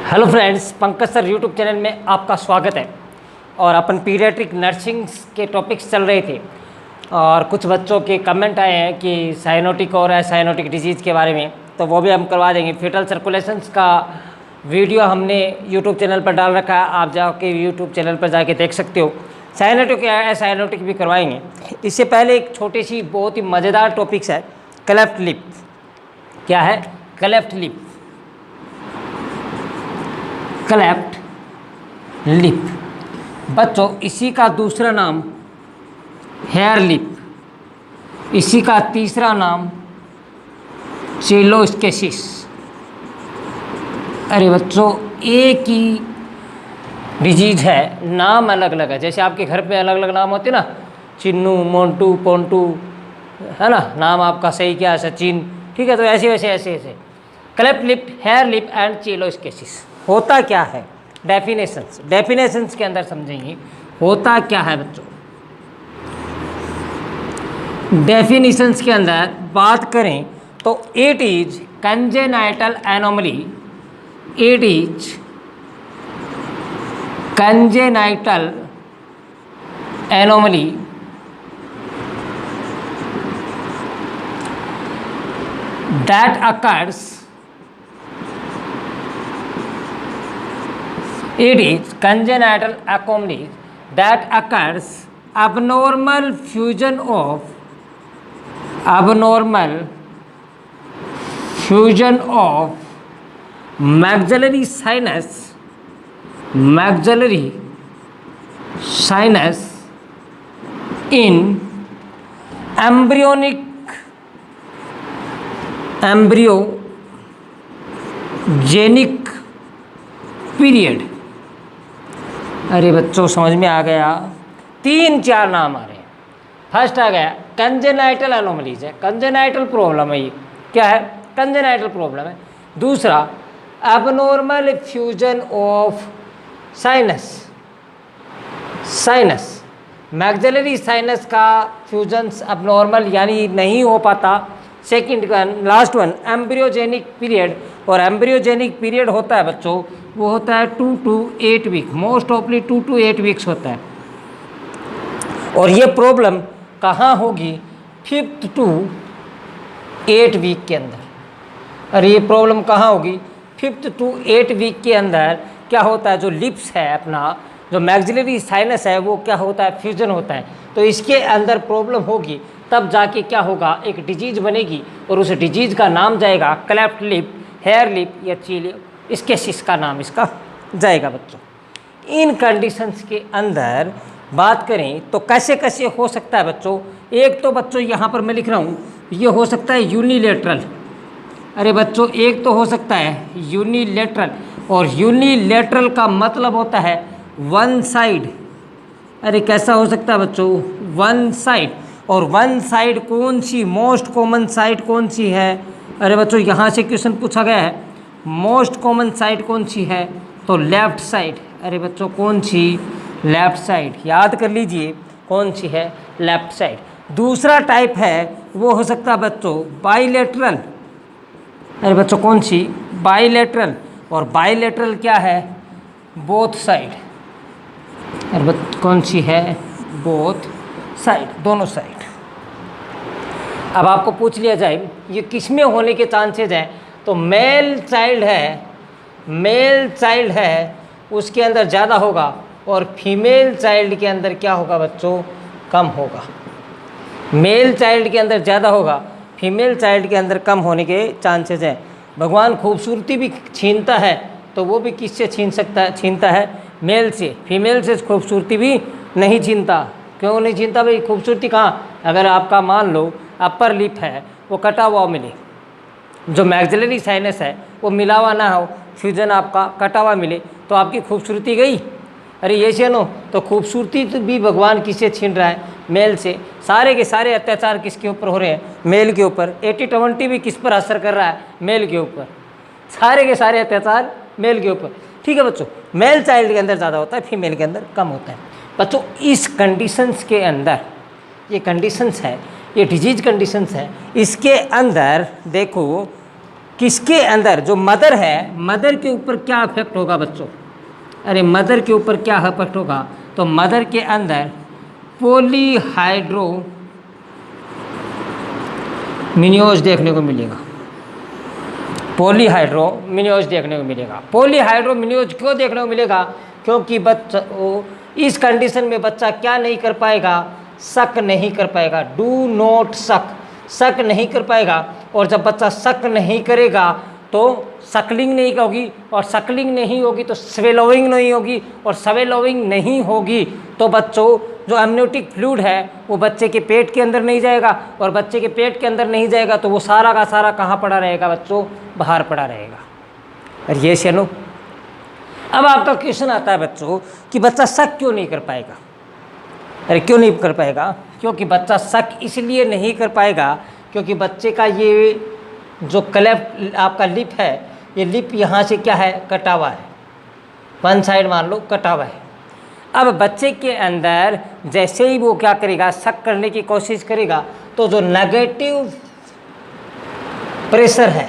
Hello friends, Pankaj sir YouTube channel में आपका स्वागत है। और अपन पीडियाट्रिक नर्सिंग के टॉपिक्स चल रहे थे और कुछ बच्चों के कमेंट आए हैं कि साइनोटिक और असाइनोटिक डिजीज़ के बारे में, तो वो भी हम करवा देंगे। फीटल सर्कुलेशंस का वीडियो हमने यूट्यूब चैनल पर डाल रखा है, आप जाके यूट्यूब चैनल पर जाके देख सकते हो। साइनोटिक या असाइनोटिक भी करवाएंगे। इससे पहले एक छोटी सी बहुत ही मज़ेदार टॉपिक्स है, क्लेफ्ट लिप। क्या है क्लेफ्ट लिप? क्लेफ्ट लिप बच्चों, इसी का दूसरा नाम हेयर लिप, इसी का तीसरा नाम चेलोस्केसिस। अरे बच्चों, एक ही डिजीज है, नाम अलग अलग है। जैसे आपके घर पे अलग अलग नाम होते ना, चिन्नू, मोंटू, पोंटू, है ना, नाम आपका सही क्या है, सचिन, ठीक है। तो ऐसे वैसे ऐसे cleft lip, hare lip and cheiloschisis होता क्या है? डेफिनेशंस के अंदर समझेंगे होता क्या है बच्चों। डेफिनेशंस के अंदर बात करें तो it is congenital anomaly, it is congenital anomaly that occurs, it is congenital anomaly that occurs abnormal fusion of maxillary sinus in embryogenic period. अरे बच्चों, समझ में आ गया? 3-4 नाम आ रहे हैं। फर्स्ट आ गया कंजेनाइटल एनोमलीज है, कंजेनाइटल प्रॉब्लम है। ये क्या है? कंजेनाइटल प्रॉब्लम है। दूसरा abnormal fusion of sinus, maxillary sinus का फ्यूजन्स एबनॉर्मल यानी नहीं हो पाता। Second one, last one, embryogenic period. और एम्ब्रियोजेनिक पीरियड होता है बच्चों, वो होता है 2 to 8 week, most oftenly 2 to 8 weeks होता है। और ये प्रॉब्लम कहाँ होगी? 5th to 8 वीक के अंदर। और ये प्रॉब्लम कहाँ होगी? 5th to 8 वीक के अंदर। क्या होता है, जो लिप्स है अपना, जो मैक्सिलरी साइनस है, वो क्या होता है, फ्यूजन होता है। तो इसके अंदर प्रॉब्लम होगी, तब जाके क्या होगा, एक डिजीज बनेगी और उस डिजीज का नाम जाएगा क्लेफ्ट लिप, हेयर लिप या चेलोस्केसिस का नाम इसका जाएगा बच्चों। इन कंडीशंस के अंदर बात करें तो कैसे कैसे हो सकता है बच्चों। एक तो बच्चों यहाँ पर मैं लिख रहा हूँ, ये हो सकता है यूनिलेटरल। अरे बच्चों, एक तो हो सकता है यूनिलेटरल, और यूनिलेटरल का मतलब होता है वन साइड। अरे कैसा हो सकता है बच्चों? One side. और वन साइड कौन सी, मोस्ट कॉमन साइड कौन सी है? अरे बच्चों, यहाँ से क्वेश्चन पूछा गया है, मोस्ट कॉमन साइड कौन सी है? तो लेफ्ट साइड। अरे बच्चों, कौन सी? Left side. याद कर लीजिए कौन सी है, लेफ्ट साइड। दूसरा टाइप है वो हो सकता है बच्चों बाइलेटरल। अरे बच्चों, कौन सी? बाइलेटरल। और बाइलेटरल क्या है? Both side. अरे बच्चों, कौन सी है? बोथ साइड, दोनों साइड। अब आपको पूछ लिया जाए ये किस में होने के चांसेस हैं, तो मेल चाइल्ड है उसके अंदर ज़्यादा होगा, और फीमेल चाइल्ड के अंदर क्या होगा बच्चों? कम होगा। मेल चाइल्ड के अंदर ज़्यादा होगा, फीमेल चाइल्ड के अंदर कम होने के चांसेस हैं। भगवान खूबसूरती भी छीनता है, तो वो भी किससे छीनता है? मेल से। फीमेल से खूबसूरती भी नहीं छीनता। क्यों नहीं छीनता भाई? खूबसूरती कहाँ, अगर आपका मान लो अपर लिप है वो कटा हुआ मिले, जो मैक्सिलरी साइनस है वो मिला हुआ ना हो, फ्यूजन आपका कटा हुआ मिले, तो आपकी खूबसूरती गई। अरे ये सुनो, तो खूबसूरती तो भी भगवान किससे छीन रहा है? मेल से। सारे के सारे अत्याचार किसके ऊपर हो रहे हैं? मेल के ऊपर। 80-20 भी किस पर असर कर रहा है? मेल के ऊपर। सारे के सारे अत्याचार मेल के ऊपर। ठीक है बच्चों, मेल चाइल्ड के अंदर ज़्यादा होता है, फीमेल के अंदर कम होता है। बच्चों, इस कंडीशंस के अंदर, ये कंडीशंस है, ये डिजीज कंडीशंस है, इसके अंदर देखो किसके अंदर, जो मदर है, मदर के ऊपर क्या इफेक्ट होगा बच्चों? अरे मदर के ऊपर क्या इफेक्ट होगा? तो मदर के अंदर पॉलीहाइड्रोमिनियोज देखने को मिलेगा। पॉलीहाइड्रोमिनियोज देखने को मिलेगा। पॉलीहाइड्रोमिनियोज क्यों देखने को मिलेगा? क्योंकि बच्चा इस कंडीशन में बच्चा क्या नहीं कर पाएगा? शक नहीं कर पाएगा। डू नॉट शक नहीं कर पाएगा। और जब बच्चा शक नहीं करेगा तो सकलिंग नहीं होगी, और सकलिंग नहीं होगी तो स्वेलोइंग नहीं होगी, और स्वेलोइंग नहीं होगी तो बच्चों जो एमनियोटिक फ्लूइड है वो बच्चे के पेट के अंदर नहीं जाएगा, और बच्चे के पेट के अंदर नहीं जाएगा तो वो सारा का सारा कहाँ पड़ा रहेगा बच्चों? बाहर पड़ा रहेगा। और ये सुनो, अब आपका क्वेश्चन आता है बच्चों कि बच्चा शक क्यों नहीं कर पाएगा? अरे क्यों नहीं कर पाएगा? क्योंकि बच्चा शक इसलिए नहीं कर पाएगा क्योंकि बच्चे का ये जो क्लेफ्ट आपका लिप है, ये लिप यहाँ से क्या है? कटा हुआ है, वन साइड मान लो कटा हुआ है। अब बच्चे के अंदर जैसे ही वो क्या करेगा? शक करने की कोशिश करेगा तो जो नेगेटिव प्रेशर है,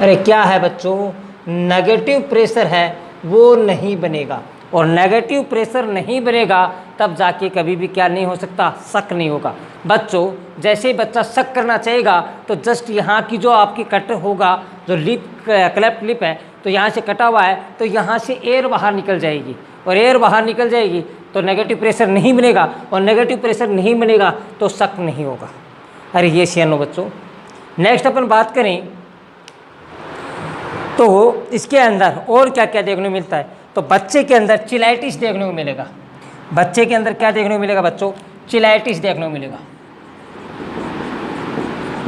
अरे क्या है बच्चों? नेगेटिव प्रेशर है वो नहीं बनेगा, और नेगेटिव प्रेशर नहीं बनेगा तब जाके कभी भी क्या नहीं हो सकता? शक नहीं होगा। बच्चों जैसे ही बच्चा शक करना चाहेगा तो जस्ट यहाँ की जो आपकी कट होगा, जो लिप क्लेफ्ट लिप है, तो यहाँ से कटा हुआ है तो यहाँ से एयर बाहर निकल जाएगी, और एयर बाहर निकल जाएगी तो नेगेटिव प्रेशर नहीं बनेगा, और नेगेटिव प्रेशर नहीं बनेगा तो शक नहीं होगा। अरे ये सियानो बच्चों, नेक्स्ट अपन बात करें तो इसके अंदर और क्या क्या देखने को मिलता है? तो बच्चे के अंदर चिलाइटिस देखने को मिलेगा। बच्चे के अंदर क्या देखने को मिलेगा बच्चों? चिलाइटिस देखने को मिलेगा।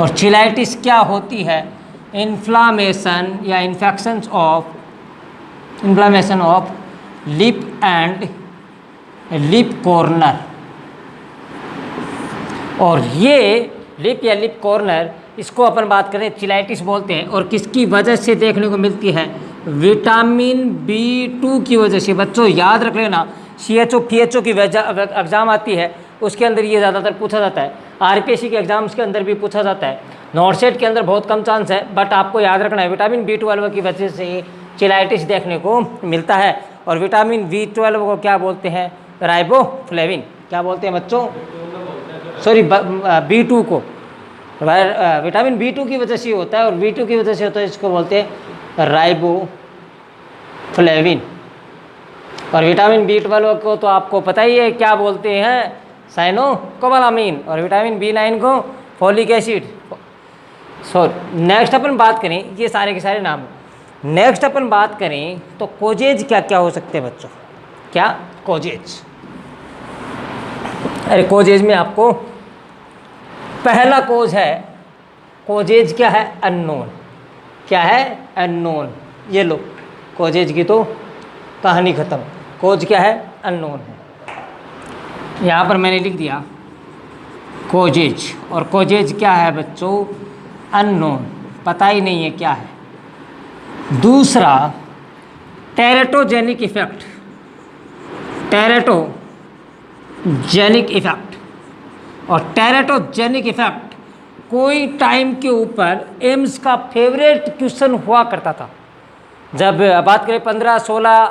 और चिलाइटिस क्या होती है? इन्फ्लामेशन या inflammation of lip and lip corner. और ये लिप या लिप कॉर्नर, इसको अपन बात करें चिलाइटिस बोलते हैं। और किसकी वजह से देखने को मिलती है? विटामिन B2 की वजह से। बच्चों याद रख लेना, CHO PHO की एग्ज़ाम आती है उसके अंदर ये ज़्यादातर पूछा जाता है। RPSC के एग्ज़ाम्स के अंदर भी पूछा जाता है। नॉर्सेट के अंदर बहुत कम चांस है, बट आपको याद रखना है विटामिन B12 की वजह से चिलाइटिस देखने को मिलता है। और विटामिन B12 को क्या बोलते हैं? राइबोफ्लेविन। क्या बोलते हैं बच्चों? सॉरी, B2 को विटामिन B2 की वजह से होता है, और B2 की वजह से होता है, इसको बोलते हैं राइबोफ्लेविन। और विटामिन B12 को तो आपको पता ही है क्या बोलते हैं? साइनोकोबालामीन। और विटामिन B9 को फोलिक एसिड। सो नेक्स्ट अपन बात करें, ये सारे के सारे नाम। नेक्स्ट अपन बात करें तो कोजेज क्या क्या हो सकते हैं बच्चों? क्या कोजेज? अरे कोजेज में आपको पहला कोज है, कोजेज क्या है? अननोन। क्या है? अननोन। ये लो, कोजेज की तो कहानी ख़त्म। कोज क्या है? अननोन है। यहाँ पर मैंने लिख दिया कोजेज। और कोजेज क्या है बच्चों? अननोन, पता ही नहीं है क्या है। दूसरा टेरेटोजेनिक इफेक्ट। Teratogenic effect. और टेरेटोजेनिक इफेक्ट कोई टाइम के ऊपर एम्स का फेवरेट क्वेश्चन हुआ करता था। जब बात करें 15-16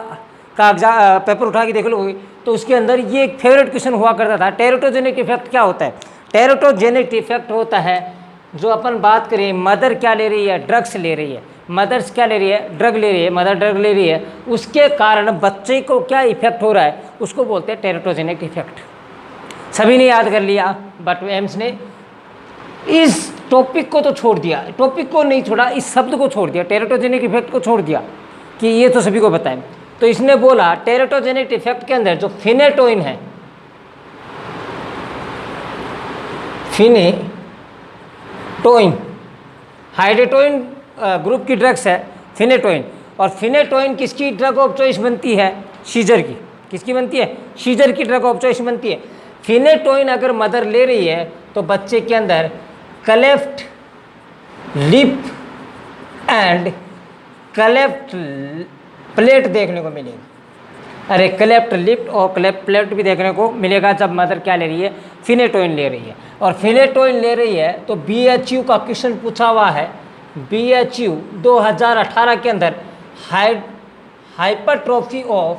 का पेपर उठा के देख लो तो उसके अंदर ये एक फेवरेट क्वेश्चन हुआ करता था। टेरेटोजेनिक इफेक्ट क्या होता है? टेरेटोजेनिक इफेक्ट होता है जो अपन बात करें, मदर क्या ले रही है? ड्रग्स ले रही है। मदर्स क्या ले रही है? ड्रग ले रही है। मदर ड्रग ले रही है, उसके कारण बच्चे को क्या इफेक्ट हो रहा है, उसको बोलते हैं टेरेटोजेनिक इफेक्ट। सभी ने याद कर लिया, बट एम्स ने इस टॉपिक को तो छोड़ दिया। टॉपिक को नहीं छोड़ा, इस शब्द को छोड़ दिया, टेरेटोजेनिक इफेक्ट को छोड़ दिया कि ये तो सभी को बताएं। तो इसने बोला टेरेटोजेनिक इफेक्ट के अंदर जो फिनेटोइन है, फिनेटोइन हाइड्रेटोइन ग्रुप की ड्रग्स है फिनेटोइन। और फिनेटोइन किसकी ड्रग ऑफ चॉइस बनती है? सीजर की। किसकी बनती है? सीजर की ड्रग ऑफ चॉइस बनती है। फिनेटोइन अगर मदर ले रही है तो बच्चे के अंदर cleft lip and cleft plate देखने को मिलेगा। अरे क्लेफ्ट लिप और क्लेफ्ट प्लेट भी देखने को मिलेगा जब मदर क्या ले रही है? फिनेटोइन ले रही है। और फिनेटोइन ले रही है तो BHU का क्वेश्चन पूछा हुआ है, BHU 2018 के अंदर hypertrophy of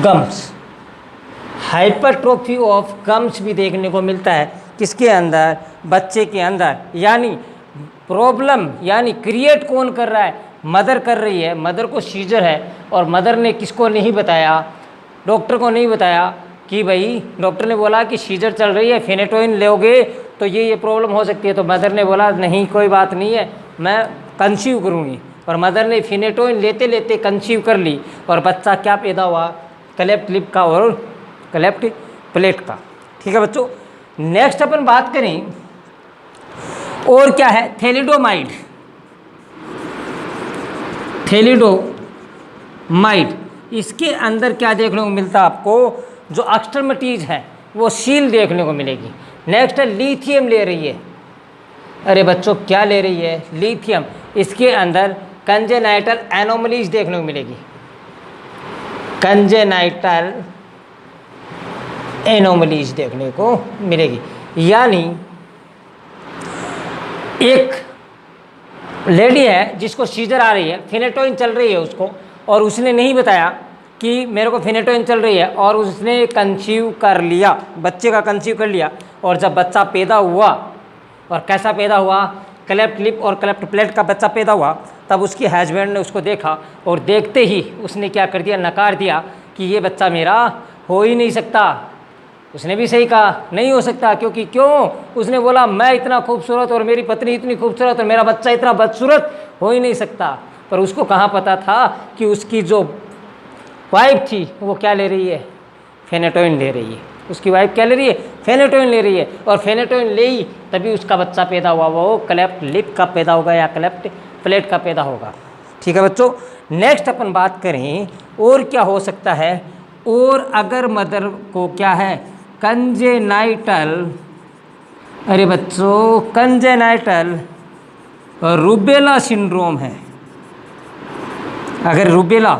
gums, hypertrophy of gums भी देखने को मिलता है किसके अंदर, बच्चे के अंदर। यानी प्रॉब्लम यानी क्रिएट कौन कर रहा है, मदर कर रही है। मदर को सीजर है और मदर ने किसको नहीं बताया, डॉक्टर को नहीं बताया कि भाई, डॉक्टर ने बोला कि सीजर चल रही है, फेनेटोइन लोगे तो ये प्रॉब्लम हो सकती है। तो मदर ने बोला नहीं कोई बात नहीं है, मैं कंसीव करूँगी। और मदर ने फेनेटोइन लेते लेते कंसीव कर ली और बच्चा क्या पैदा हुआ, क्लेफ्ट लिप का और क्लेफ्ट प्लेट का। ठीक है बच्चों, नेक्स्ट अपन बात करें और क्या है, थैलिडोमाइड। थैलिडोमाइड, इसके अंदर क्या देखने को मिलता है आपको, जो एक्सट्रीमिटीज है वो सील देखने को मिलेगी। नेक्स्ट है लिथियम ले रही है। अरे बच्चों क्या ले रही है, लिथियम। इसके अंदर कंजेनाइटल एनोमलीज देखने को मिलेगी, कंजेनाइटल एनोमलीज देखने को मिलेगी। यानी एक लेडी है जिसको सीजर आ रही है, फेनेटोइन चल रही है उसको, और उसने नहीं बताया कि मेरे को फेनेटोइन चल रही है, और उसने कंसीव कर लिया, बच्चे का कंसीव कर लिया। और जब बच्चा पैदा हुआ, और कैसा पैदा हुआ, क्लेफ्ट लिप और क्लेफ्ट प्लेट का बच्चा पैदा हुआ, तब उसकी हस्बैंड ने उसको देखा और देखते ही उसने क्या कर दिया, नकार दिया कि ये बच्चा मेरा हो ही नहीं सकता। उसने भी सही कहा, नहीं हो सकता। क्योंकि क्यों, उसने बोला मैं इतना खूबसूरत और मेरी पत्नी इतनी खूबसूरत और मेरा बच्चा इतना बदसूरत हो ही नहीं सकता। पर उसको कहाँ पता था कि उसकी जो वाइफ थी वो क्या ले रही है, फेनेटोइन ले रही है। उसकी वाइफ क्या ले रही है, फेनेटोइन ले रही है, और फेनेटोइन ले ही तभी उसका बच्चा पैदा हुआ, वो क्लेफ्ट लिप का पैदा होगा या क्लेफ्ट प्लेट का पैदा होगा। ठीक है बच्चों, नेक्स्ट अपन बात करें और क्या हो सकता है। और अगर मदर को क्या है, कंजेनाइटल, अरे बच्चों कंजेनाइटल रूबेला सिंड्रोम है। अगर रूबेला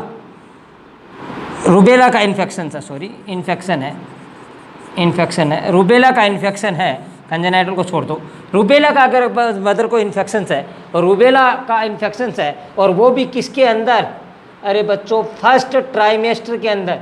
का इन्फेक्शन है, रूबेला का इन्फेक्शन है, कंजेनाइटल को छोड़ दो। रूबेला का अगर मदर को इन्फेक्शन है, और रूबेला का इन्फेक्शन है, और वो भी किसके अंदर, अरे बच्चों फर्स्ट ट्राइमेस्टर के अंदर।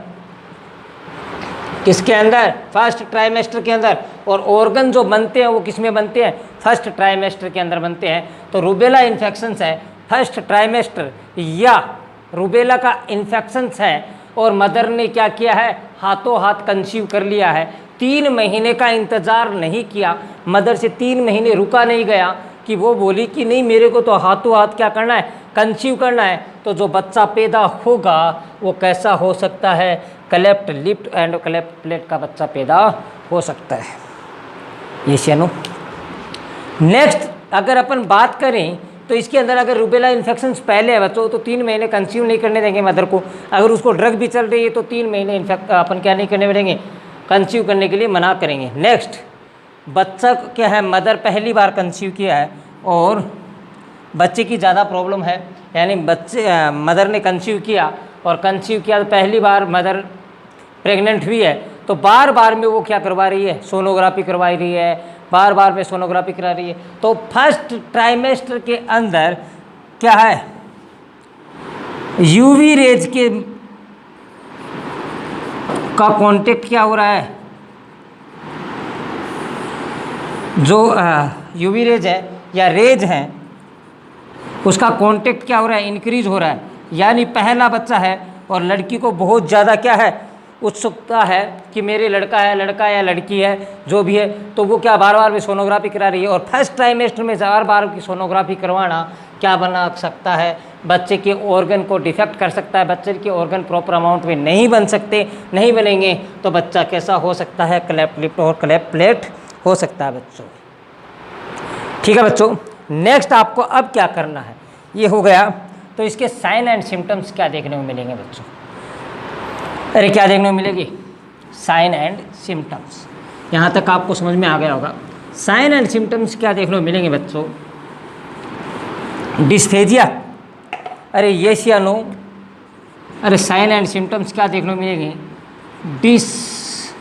किसके अंदर, फर्स्ट ट्राइमेस्टर के अंदर। और ऑर्गन जो बनते हैं वो किस में बनते हैं, फर्स्ट ट्राइमेस्टर के अंदर बनते हैं। तो रूबेला इन्फेक्शन है फर्स्ट ट्राइमेस्टर, या रूबेला का इन्फेक्शन है और मदर ने क्या किया है, हाथों हाथ कंसीव कर लिया है। 3 महीने का इंतज़ार नहीं किया, मदर से 3 महीने रुका नहीं गया कि वो बोली कि नहीं मेरे को तो हाथों हाथ क्या करना है, कंसीव करना है। तो जो बच्चा पैदा होगा वो कैसा हो सकता है, cleft lip and cleft plate का बच्चा पैदा हो सकता है। ये शेनो। नेक्स्ट अगर अपन बात करें तो इसके अंदर अगर रूबेला इन्फेक्शन पहले है बच्चों तो 3 महीने कंसीव नहीं करने देंगे मदर को। अगर उसको ड्रग भी चल रही है तो 3 महीने अपन क्या नहीं करने देंगे, कंसीव करने के लिए मना करेंगे। नेक्स्ट, बच्चा क्या है, मदर पहली बार कंसीव किया है और बच्चे की ज़्यादा प्रॉब्लम है, यानी मदर ने कंसीव किया और कंसीव किया तो पहली बार मदर प्रेग्नेंट हुई है, तो बार बार में वो क्या करवा रही है, सोनोग्राफी करवा रही है, बार बार में सोनोग्राफी करा रही है। तो फर्स्ट ट्राइमेस्टर के अंदर क्या है, यूवी रेज का कांटेक्ट क्या हो रहा है, जो यूवी रेज है या रेज है उसका कांटेक्ट क्या हो रहा है, इंक्रीज हो रहा है। यानी पहला बच्चा है और लड़की को बहुत ज़्यादा क्या है, उत्सुकता है कि मेरे लड़का या लड़की है जो भी है, तो वो क्या बार बार में सोनोग्राफी करा रही है। और फर्स्ट ट्राइमेस्टर में बार बार की सोनोग्राफी करवाना क्या बना सकता है, बच्चे के ऑर्गन को डिफेक्ट कर सकता है, बच्चे के ऑर्गन प्रॉपर अमाउंट में नहीं बन सकते, नहीं बनेंगे तो बच्चा कैसा हो सकता है, क्लेफ्ट लिप और क्लेफ्ट प्लेट हो सकता है बच्चों। ठीक है बच्चों, नेक्स्ट आपको अब क्या करना है, ये हो गया। तो इसके साइन एंड सिम्टम्स क्या देखने को मिलेंगे बच्चों, अरे क्या देखने को मिलेगी, साइन एंड सिम्टम्स। यहाँ तक आपको समझ में आ गया होगा। साइन एंड सिम्टम्स क्या देखने को मिलेंगे बच्चों, डिस्फेजिया, अरे यस या नो, अरे साइन एंड सिम्टम्स क्या देखने को मिलेंगे, डिस्फेजिया।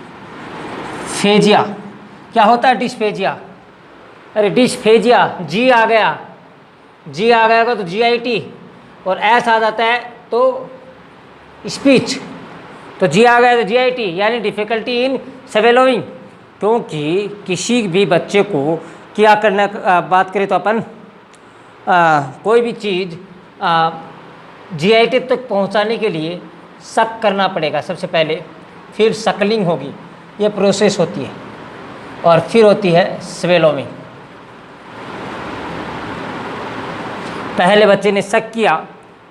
क्या होता है डिस्फेजिया, अरे डिस्फेजिया, जी आ गया, जी आ गया तो GIT, और एस आ जाता है तो स्पीच, तो जी आ गया तो GIT, यानी डिफ़िकल्टी इन स्वेलोइंग। क्योंकि किसी भी बच्चे को क्या करना, बात करें तो अपन कोई भी चीज़ GIT तक पहुंचाने के लिए सक करना पड़ेगा सबसे पहले, फिर सकलिंग होगी, ये प्रोसेस होती है, और फिर होती है स्वेलोइंग। पहले बच्चे ने सक किया,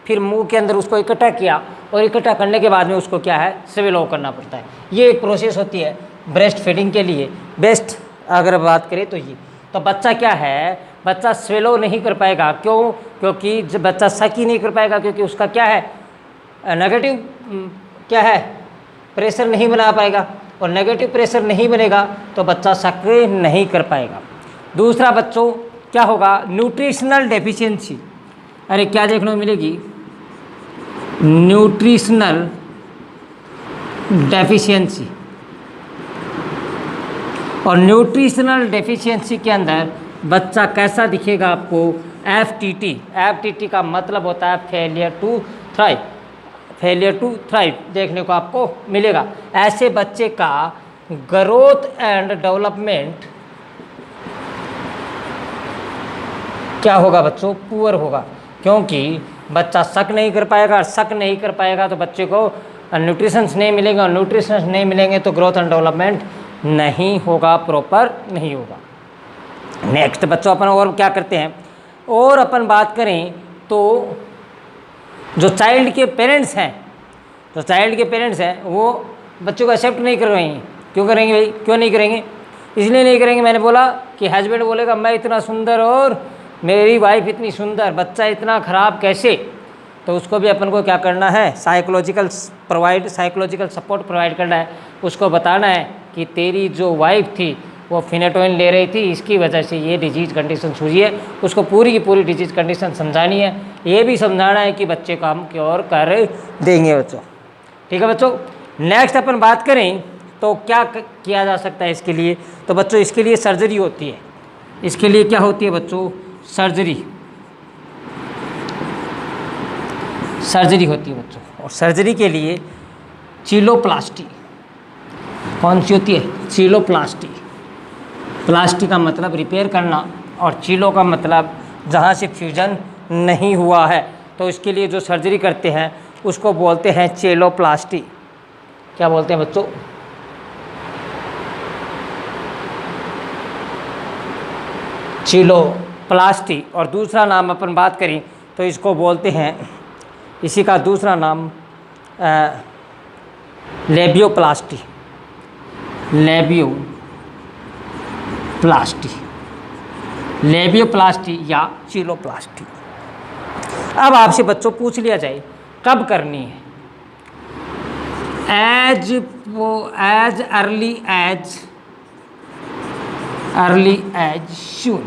फिर मुंह के अंदर उसको इकट्ठा किया, और इकट्ठा करने के बाद में उसको क्या है, स्वेलो करना पड़ता है। ये एक प्रोसेस होती है ब्रेस्ट फीडिंग के लिए। बेस्ट अगर बात करें तो ये, तो बच्चा क्या है, बच्चा स्वेलो नहीं कर पाएगा। क्यों? क्योंकि जब बच्चा सक ही नहीं कर पाएगा, क्योंकि उसका क्या है, नेगेटिव क्या है, प्रेशर नहीं बना पाएगा, और नेगेटिव प्रेशर नहीं बनेगा तो बच्चा सक नहीं कर पाएगा। दूसरा बच्चों क्या होगा, न्यूट्रिशनल डेफिशिएंसी। अरे क्या देखने को मिलेगी, न्यूट्रिशनल डेफिशिएंसी। और न्यूट्रिशनल डेफिशिएंसी के अंदर बच्चा कैसा दिखेगा आपको, FTT का मतलब होता है failure to thrive, failure to thrive देखने को आपको मिलेगा। ऐसे बच्चे का ग्रोथ एंड डेवलपमेंट क्या होगा बच्चों, पुअर होगा। क्योंकि बच्चा सक नहीं कर पाएगा, और सक नहीं कर पाएगा तो बच्चे को न्यूट्रिशंस नहीं मिलेंगे, और न्यूट्रिशंस नहीं मिलेंगे तो ग्रोथ एंड डेवलपमेंट नहीं होगा, प्रॉपर नहीं होगा। नेक्स्ट बच्चों अपन और क्या करते हैं, और अपन बात करें तो जो चाइल्ड के पेरेंट्स हैं, जो चाइल्ड के पेरेंट्स हैं वो बच्चों को एक्सेप्ट नहीं कर रहे हैं। क्यों करेंगे भाई, क्यों नहीं करेंगे? इसलिए नहीं करेंगे, मैंने बोला कि हस्बैंड बोलेगा मैं इतना सुंदर और मेरी वाइफ इतनी सुंदर, बच्चा इतना ख़राब कैसे? तो उसको भी अपन को क्या करना है, साइकोलॉजिकल सपोर्ट प्रोवाइड करना है। उसको बताना है कि तेरी जो वाइफ थी वो फिनेटोइन ले रही थी, इसकी वजह से ये डिजीज़ कंडीशन हुई है। उसको पूरी की पूरी डिजीज़ कंडीशन समझानी है, ये भी समझाना है कि बच्चे को हम क्योर कर देंगे बच्चों। ठीक है बच्चों, नेक्स्ट अपन बात करें तो क्या किया जा सकता है इसके लिए। तो बच्चों इसके लिए सर्जरी होती है। इसके लिए क्या होती है बच्चों, सर्जरी होती है बच्चों। और सर्जरी के लिए चीलोप्लास्टी, कौन सी होती है, चीलोप्लास्टी। प्लास्टी का मतलब रिपेयर करना, और चीलो का मतलब जहाँ से फ्यूजन नहीं हुआ है, तो इसके लिए जो सर्जरी करते हैं उसको बोलते हैं चेलोप्लास्टी। क्या बोलते हैं बच्चों, चीलोप्लास्टी। और दूसरा नाम अपन बात करें तो इसको बोलते हैं, इसी का दूसरा नाम लेबियोप्लास्टी, लेबियोप्लास्टी या चीलोप्लास्टी। अब आपसे बच्चों पूछ लिया जाए कब करनी है, एज अर्ली एज सून,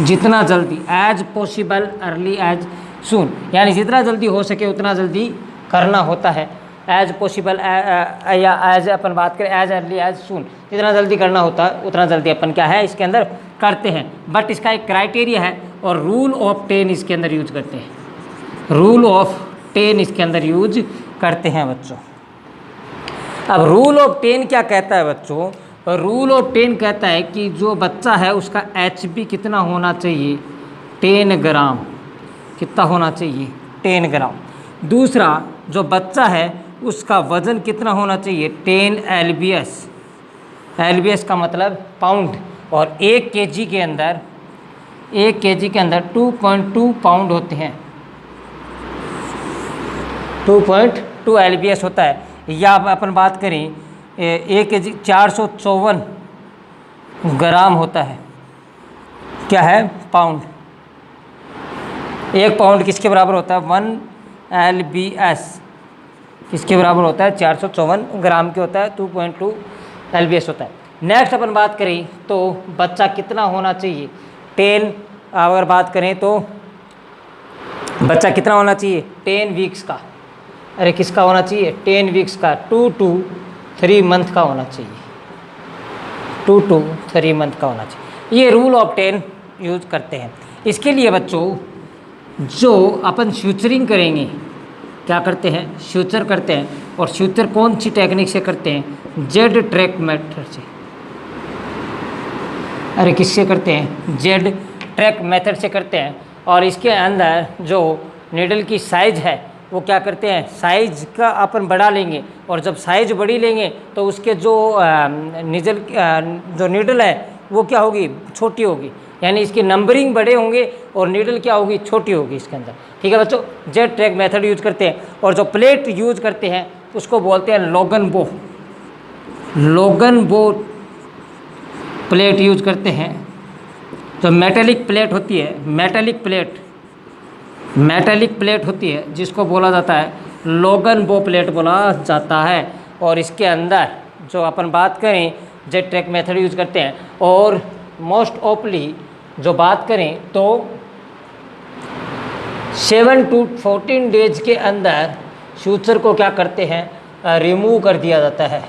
जितना जल्दी, as possible early as soon, यानी जितना जल्दी हो सके उतना जल्दी करना होता है। एज पॉसिबल या एज अपन बात करें एज अर्ली एज सून, जितना जल्दी करना होता है उतना जल्दी अपन क्या है इसके अंदर करते हैं। बट इसका एक क्राइटेरिया है, और रूल ऑफ 10 इसके अंदर यूज करते हैं, रूल ऑफ 10 इसके अंदर यूज करते हैं बच्चों। अब रूल ऑफ 10 क्या कहता है बच्चों, रूल ऑफ 10 कहता है कि जो बच्चा है उसका HB कितना होना चाहिए, 10 ग्राम, कितना होना चाहिए, 10 ग्राम। दूसरा, जो बच्चा है उसका वज़न कितना होना चाहिए, 10 LBS, LBS का मतलब पाउंड, और 1 kg के अंदर 2.2 पाउंड होते हैं, 2.2 LBS होता है। या अपन बात करें 1 kg 454 ग्राम होता है, क्या है, पाउंड। 1 पाउंड किसके बराबर होता है, 1 LBS किसके बराबर होता है, 454 ग्राम के होता है, 2.2 LBS होता है। नेक्स्ट अपन बात करें तो बच्चा कितना होना चाहिए, 10, अगर बात करें तो बच्चा कितना होना चाहिए, 10 वीक्स का, अरे किसका होना चाहिए, 10 वीक्स का, 2 to 3 मंथ का होना चाहिए, 2 to 3 मंथ का होना चाहिए। ये रूल ऑफ 10 यूज करते हैं। इसके लिए बच्चों जो अपन फ्यूचरिंग करेंगे, क्या करते हैं, फ्यूचर करते हैं। और फ्यूचर कौन सी टेक्निक से करते हैं, जेड ट्रैक मेथड से। अरे किससे करते हैं, जेड ट्रैक मेथड से करते हैं। और इसके अंदर जो नीडल की साइज है वो क्या करते हैं, साइज का अपन बढ़ा लेंगे। और जब साइज बड़ी लेंगे तो उसके जो नीडल है वो क्या होगी, छोटी होगी। यानी इसकी नंबरिंग बड़े होंगे और नीडल क्या होगी, छोटी होगी इसके अंदर। ठीक है बच्चों, जेड ट्रैक मेथड यूज करते हैं। और जो प्लेट यूज करते हैं उसको बोलते हैं लोगन बो। लोगन बो प्लेट यूज करते हैं। जो मेटेलिक प्लेट होती है, मेटेलिक प्लेट होती है जिसको बोला जाता है लोगन बो प्लेट बोला जाता है। और इसके अंदर जो अपन बात करें जेड ट्रैक मेथड यूज करते हैं। और मोस्ट ऑफली जो बात करें तो 7 to 14 डेज के अंदर फ्यूचर को क्या करते हैं, रिमूव कर दिया जाता है,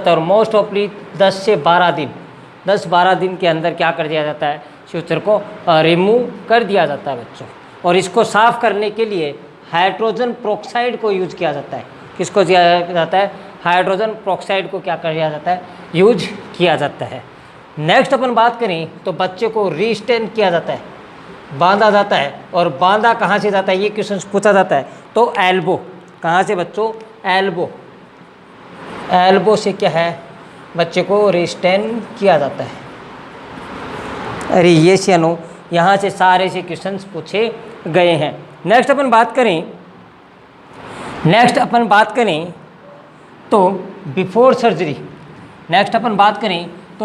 और मोस्ट ऑफली 10 से 12 दिन के अंदर क्या कर दिया जाता है, फ्यूचर को रिमूव कर दिया जाता है बच्चों। और इसको साफ़ करने के लिए हाइड्रोजन प्रोक्साइड को यूज किया जाता है। किसको दिया जाता है, हाइड्रोजन प्रोक्साइड को क्या कर दिया जाता है, यूज किया जाता है। नेक्स्ट अपन बात करें तो बच्चे को रिस्टेन किया जाता है, बांधा जाता है। और बांधा कहाँ से जाता है, ये क्वेश्चन पूछा जाता है। तो एल्बो, कहाँ से बच्चों, एल्बो से क्या है, बच्चे को रिस्टेन किया जाता है। अरे ये सियानो, यहाँ से सारे से क्वेश्चन पूछे गए हैं। नेक्स्ट अपन बात करें तो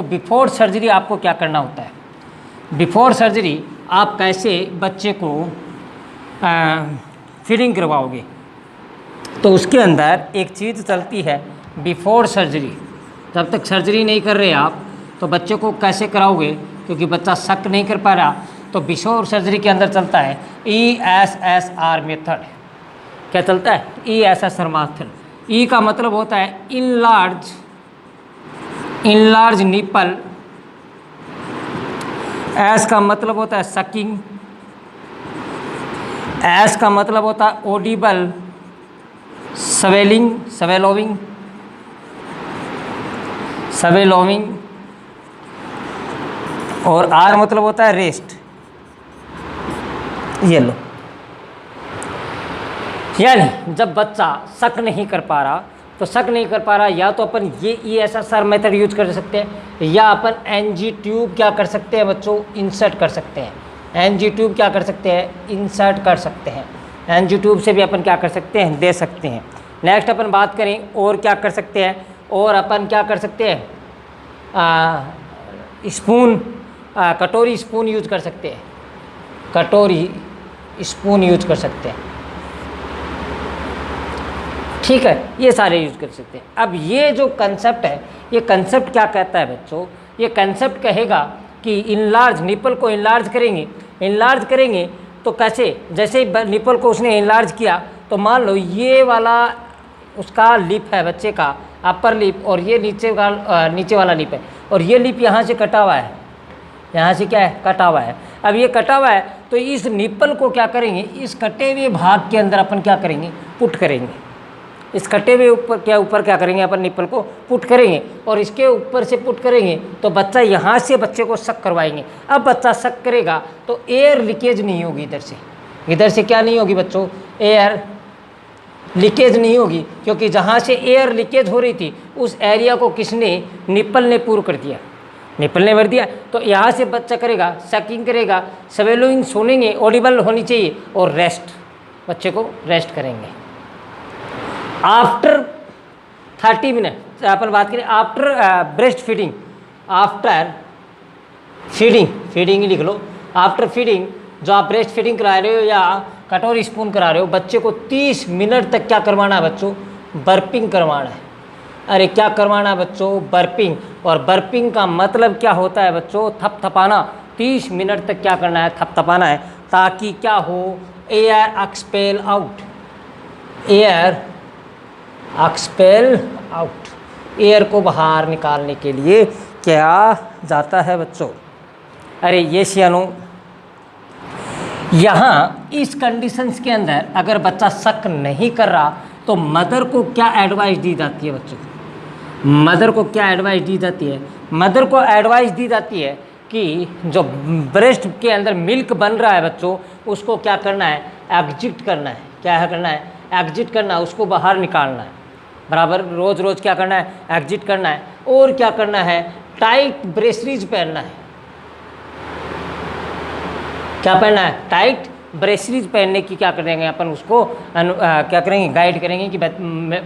बिफोर सर्जरी आपको क्या करना होता है। बिफोर सर्जरी आप कैसे बच्चे को फीडिंग करवाओगे, तो उसके अंदर एक चीज़ चलती है बिफोर सर्जरी। जब तक सर्जरी नहीं कर रहे आप तो बच्चे को कैसे कराओगे, क्योंकि बच्चा सक नहीं कर पा रहा, तो बिफोर सर्जरी के अंदर चलता है ESSR मेथड। क्या चलता है, ESSR मेथड। ई का मतलब होता है इनलार्ज निपल, एस का मतलब होता है सकिंग, एस का मतलब होता है ऑडिबल सवेलोविंग, और आर मतलब होता है रेस्ट। ये लो, यानी जब बच्चा सक नहीं कर पा रहा, या तो अपन ये ESSR मेथड यूज कर सकते हैं, या अपन NG ट्यूब क्या कर सकते हैं बच्चों, इंसर्ट कर सकते हैं। NG ट्यूब क्या कर सकते हैं, इंसर्ट कर सकते हैं। NG ट्यूब से भी अपन क्या कर सकते हैं, दे सकते हैं। नेक्स्ट अपन बात करें और क्या कर सकते हैं, और अपन क्या कर सकते हैं, स्पून, कटोरी स्पून यूज कर सकते हैं, ठीक है, ये सारे यूज कर सकते हैं। अब ये जो कंसेप्ट है, ये कंसेप्ट क्या कहता है बच्चों, ये कंसेप्ट कहेगा कि इनलार्ज, निपल को इनलार्ज करेंगे तो कैसे, जैसे ही निपल को उसने इनलार्ज किया तो मान लो ये वाला उसका लिप है बच्चे का, अपर लिप, और ये नीचे वाला लिप है, और ये लिप यहाँ से कटा हुआ है, यहाँ से क्या है, कटा हुआ है। अब ये कटा हुआ है तो इस निपल को क्या करेंगे, इस कटे हुए भाग के अंदर अपन क्या करेंगे, पुट करेंगे। इस कटे हुए ऊपर क्या करेंगे, अपन निपल को पुट करेंगे, और इसके ऊपर से पुट करेंगे तो बच्चा यहाँ से बच्चे को सक करवाएंगे। अब बच्चा सक करेगा तो एयर लीकेज नहीं होगी, इधर से क्या नहीं होगी बच्चों, एयर लीकेज नहीं होगी, क्योंकि जहाँ से एयर लीकेज हो रही थी उस एरिया को किसने, निपल ने पूरा कर दिया, निपल ने भर दिया। तो यहाँ से बच्चा करेगा, सकिंग करेगा, स्वेलोइंग सुनेंगे, ऑडिबल होनी चाहिए, और रेस्ट, बच्चे को रेस्ट करेंगे। आफ्टर 30 मिनट अपन बात करें, after breast feeding, after feeding ही लिख लो। आफ्टर फीडिंग, जो आप ब्रेस्ट फीडिंग करा रहे हो या कटोरी स्पून करा रहे हो, बच्चे को 30 मिनट तक क्या करवाना है बच्चों, बर्पिंग करवाना है। अरे क्या करवाना है बच्चों, बर्पिंग। और बर्पिंग का मतलब क्या होता है बच्चों, थपथपाना। 30 मिनट तक क्या करना है, थपथपाना है, ताकि क्या हो, एयर एक्सपेल आउट, एयर को बाहर निकालने के लिए क्या जाता है बच्चों? अरे ये सियानो, यहाँ इस कंडीशंस के अंदर अगर बच्चा शक नहीं कर रहा तो मदर को क्या एडवाइस दी जाती है बच्चों? मदर को क्या एडवाइस दी जाती है? मदर को एडवाइस दी जाती है कि जो ब्रेस्ट के अंदर मिल्क बन रहा है बच्चों, उसको क्या करना है? एग्जिट करना है। क्या है करना है? एग्जिट करना है, उसको बाहर निकालना है। बराबर रोज़ रोज़ क्या करना है? एग्जिट करना है। और क्या करना है? टाइट ब्रेसरीज पहनना है। क्या पहनना है? टाइट ब्रेसरीज पहनने की क्या करेंगे अपन उसको क्या करेंगे? गाइड करेंगे कि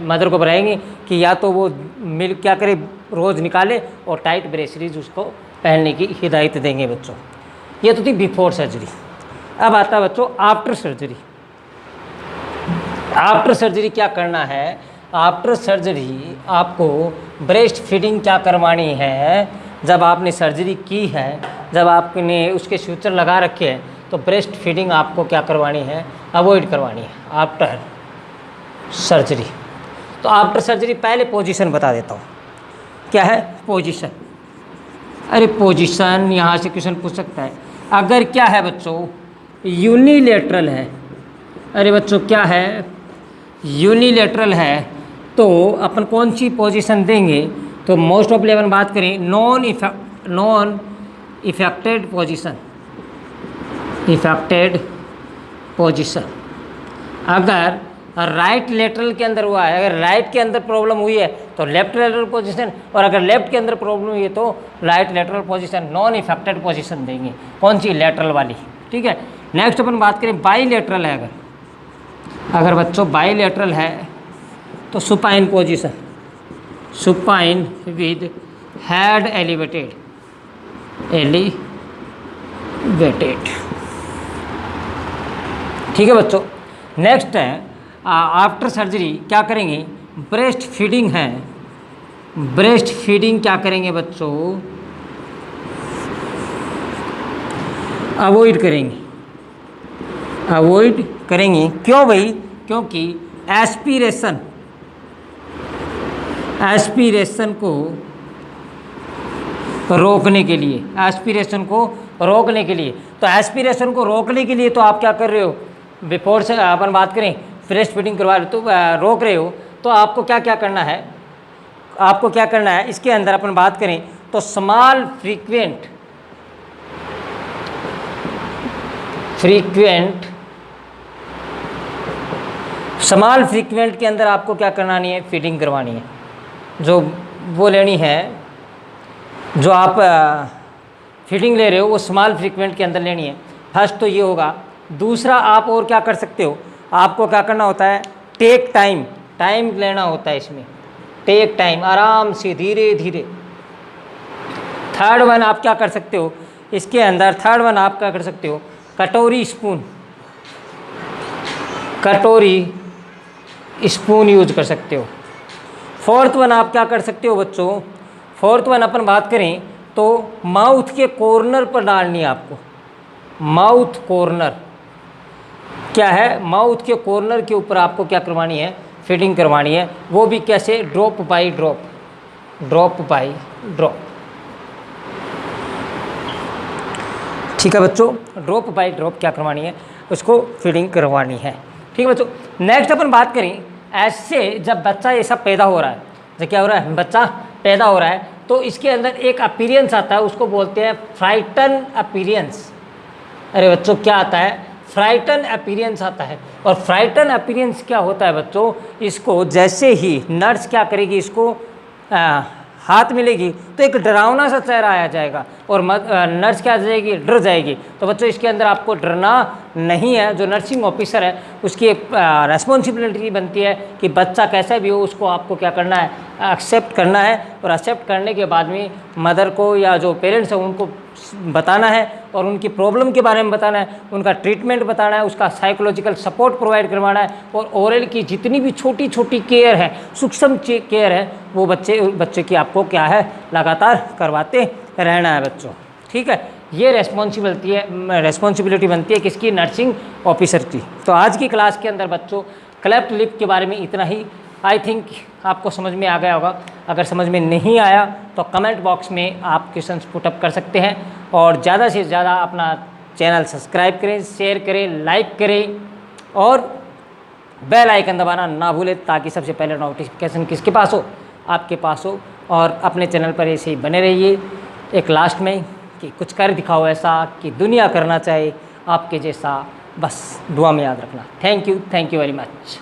मदर को बताएंगे कि या तो वो मिल्क क्या करे, रोज़ निकाले, और टाइट ब्रेसरीज उसको पहनने की हिदायत देंगे बच्चों। ये तो थी बिफोर सर्जरी। अब आता है बच्चों आफ्टर सर्जरी। आफ्टर सर्जरी क्या करना है? आफ्टर सर्जरी आपको ब्रेस्ट फीडिंग क्या करवानी है? जब आपने सर्जरी की है, जब आपने उसके सूचर लगा रखे हैं, तो ब्रेस्ट फीडिंग आपको क्या करवानी है? अवॉइड करवानी है आफ्टर सर्जरी। तो आफ्टर सर्जरी पहले पोजीशन बता देता हूँ। क्या है पोजीशन? अरे पोजीशन यहाँ से क्वेश्चन पूछ सकता है। अगर क्या है बच्चों? यूनिलेटरल है। अरे बच्चों क्या है? यूनिलेटरल है तो अपन कौन सी पोजीशन देंगे? तो मोस्ट ऑफ अपन बात करें non affected position. Affected position अगर राइट लेटरल के अंदर हुआ है, अगर राइट के अंदर प्रॉब्लम हुई है तो लेफ्ट लेटरल पोजीशन, और अगर लेफ्ट के अंदर प्रॉब्लम हुई है तो right lateral position. Non affected position देंगे कौन सी? लेटरल वाली। ठीक है। नेक्स्ट अपन बात करें बाईलेटरल है। अगर बच्चों बाईलेटरल है तो supine position, supine with head elevated, ठीक है बच्चों। नेक्स्ट है आफ्टर सर्जरी क्या करेंगे? ब्रेस्ट फीडिंग है। ब्रेस्ट फीडिंग क्या करेंगे बच्चों? अवॉइड करेंगे। अवॉइड करेंगे क्यों भाई? क्योंकि एस्पिरेशन को रोकने के लिए, एस्पिरेशन को रोकने के लिए, तो एस्पिरेशन को रोकने के लिए तो आप क्या कर रहे हो? बिफोर से अपन बात करें ब्रेस्ट फीडिंग करवा रहे तो रोक रहे हो, तो आपको क्या क्या करना है? आपको क्या करना है? इसके अंदर अपन बात करें तो स्मॉल फ्रीक्वेंट स्मॉल फ्रीक्वेंट के अंदर आपको क्या करवानी है? फीडिंग करवानी है। जो वो लेनी है, जो आप फीडिंग ले रहे हो वो स्मॉल फ्रीक्वेंट के अंदर लेनी है। फर्स्ट तो ये होगा। दूसरा आप और क्या कर सकते हो? आपको क्या करना होता है? टेक टाइम, टाइम लेना होता है इसमें। टेक टाइम, आराम से धीरे धीरे। थर्ड वन आप क्या कर सकते हो इसके अंदर? थर्ड वन आप क्या कर सकते हो? कटोरी स्पून यूज कर सकते हो। फोर्थ वन आप क्या कर सकते हो बच्चों? फोर्थ वन अपन बात करें तो माउथ के कॉर्नर पर डालनी है आपको। माउथ कॉर्नर क्या है? माउथ के कॉर्नर के ऊपर आपको क्या करवानी है? फीडिंग करवानी है। वो भी कैसे? Drop by drop, drop by drop. ठीक है बच्चों, ड्रॉप बाय ड्रॉप क्या करवानी है? उसको फीडिंग करवानी है। ठीक है बच्चों। नेक्स्ट अपन बात करें ऐसे जब बच्चा ये सब पैदा हो रहा है, जब क्या हो रहा है? बच्चा पैदा हो रहा है तो इसके अंदर एक अपीयरेंस आता है, उसको बोलते हैं फ्राइटन अपीयरेंस। अरे बच्चों क्या आता है? फ्राइटन अपीयरेंस आता है। और फ्राइटन अपीयरेंस क्या होता है बच्चों? इसको जैसे ही नर्स क्या करेगी, इसको हाथ मिलेगी तो एक डरावना सा चेहरा आ जाएगा और नर्स क्या जाएगी? डर जाएगी। तो बच्चों इसके अंदर आपको डरना नहीं है। जो नर्सिंग ऑफिसर है उसकी एक रेस्पॉन्सिबिलिटी बनती है कि बच्चा कैसा भी हो उसको आपको क्या करना है? एक्सेप्ट करना है। और एक्सेप्ट करने के बाद में मदर को या जो पेरेंट्स हैं उनको बताना है और उनकी प्रॉब्लम के बारे में बताना है, उनका ट्रीटमेंट बताना है, उसका साइकोलॉजिकल सपोर्ट प्रोवाइड करवाना है। और ओरल की जितनी भी छोटी छोटी केयर है, सूक्ष्म केयर है, वो बच्चे की आपको क्या है? लगातार करवाते रहना है बच्चों। ठीक है। ये रेस्पॉन्सिबिलिटी बनती है किसकी? नर्सिंग ऑफिसर की। तो आज की क्लास के अंदर बच्चों क्लेफ्ट लिप के बारे में इतना ही आई थिंक आपको समझ में आ गया होगा। अगर समझ में नहीं आया तो कमेंट बॉक्स में आप क्वेश्चंस पुटअप कर सकते हैं, और ज़्यादा से ज़्यादा अपना चैनल सब्सक्राइब करें, शेयर करें, लाइक करें और बेल आइकन दबाना ना भूलें, ताकि सबसे पहले नोटिफिकेशन किसके पास हो, आपके पास हो। और अपने चैनल पर ऐसे ही बने रहिए। एक लास्ट में कि कुछ कर दिखाओ ऐसा कि दुनिया करना चाहे आपके जैसा, बस दुआ में याद रखना। Thank you very much.